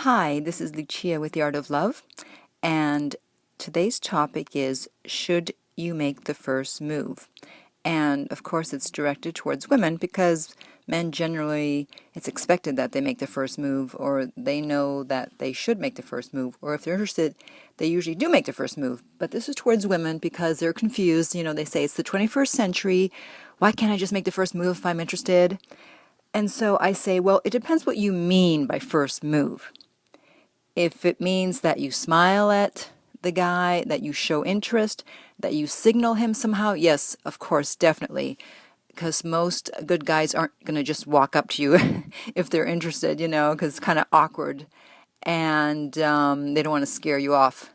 Hi, this is Lucia with the Art of Love, and today's topic is, should you make the first move? And of course it's directed towards women because men generally, it's expected that they make the first move, or they know that they should make the first move, or if they're interested, they usually do make the first move. But this is towards women because they're confused. They say it's the 21st century. Why can't I just make the first move if I'm interested? And so I say, well, it depends what you mean by first move. If it means that you smile at the guy, that you show interest, that you signal him somehow, yes, of course, definitely. Because most good guys aren't going to just walk up to you if they're interested, because it's kind of awkward. And they don't want to scare you off.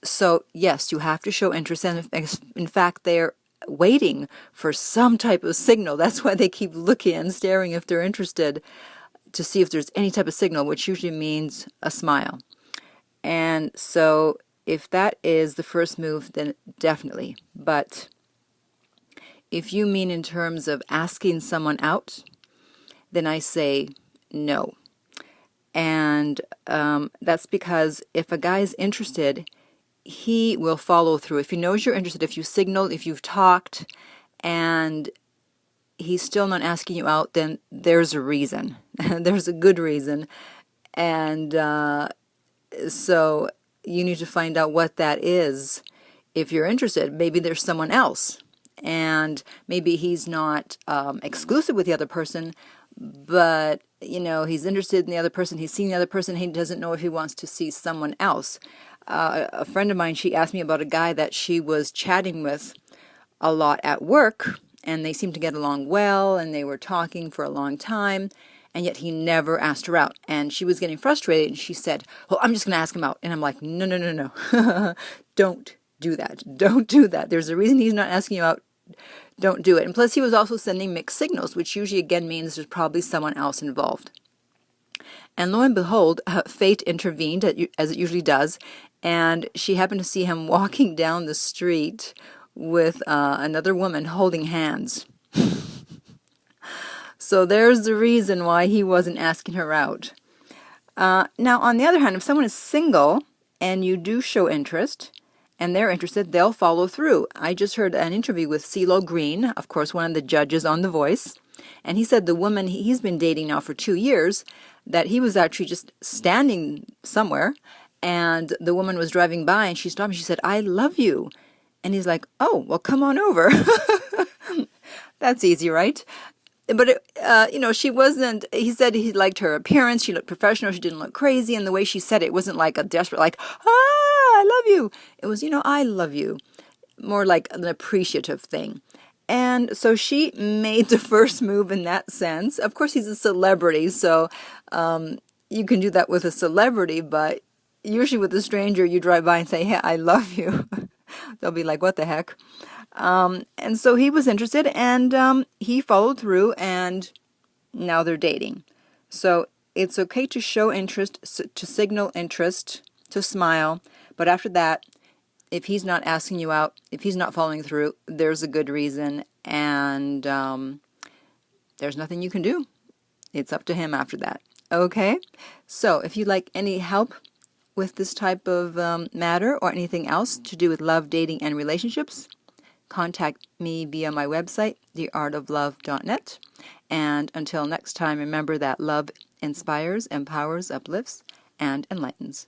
So, yes, you have to show interest. And in fact, they're waiting for some type of signal. That's why they keep looking and staring if they're interested, to see if there's any type of signal, which usually means a smile. And so if that is the first move, then definitely. But if you mean in terms of asking someone out, then I say no. And that's because if a guy is interested, he will follow through. If he knows you're interested, if you signaled, if you've talked, and he's still not asking you out, then there's a reason. There's a good reason. And so you need to find out what that is. If you're interested, maybe there's someone else. And maybe he's not exclusive with the other person, but, he's interested in the other person. He's seen the other person. He doesn't know if he wants to see someone else. A friend of mine, she asked me about a guy that she was chatting with a lot at work, and they seemed to get along well, and they were talking for a long time, and yet he never asked her out. And she was getting frustrated, and she said, well, I'm just going to ask him out. And I'm like, no. Don't do that. Don't do that. There's a reason he's not asking you out. Don't do it. And plus, he was also sending mixed signals, which usually, again, means there's probably someone else involved. And lo and behold, fate intervened, as it usually does, and she happened to see him walking down the street with another woman holding hands. So there's the reason why he wasn't asking her out. Now, on the other hand, if someone is single and you do show interest and they're interested, they'll follow through. I just heard an interview with CeeLo Green, of course, one of the judges on The Voice, and he said the woman he's been dating now for 2 years, that he was actually just standing somewhere, and the woman was driving by, and she stopped and she said, I love you. And he's like, oh, well, come on over. That's easy, right? But, she wasn't, he said he liked her appearance. She looked professional. She didn't look crazy. And the way she said it wasn't like a desperate, like, I love you. It was, I love you. More like an appreciative thing. And so she made the first move in that sense. Of course, he's a celebrity, so you can do that with a celebrity, but usually with a stranger, you drive by and say, hey, I love you. They'll be like, what the heck? And so he was interested, and he followed through, and now they're dating. So it's okay to show interest, to signal interest, to smile, but after that, if he's not asking you out, if he's not following through, there's a good reason, and there's nothing you can do. It's up to him after that. Okay? So if you'd like any help with this type of matter or anything else to do with love, dating, and relationships, contact me via my website, theartoflove.net. And until next time, remember that love inspires, empowers, uplifts, and enlightens.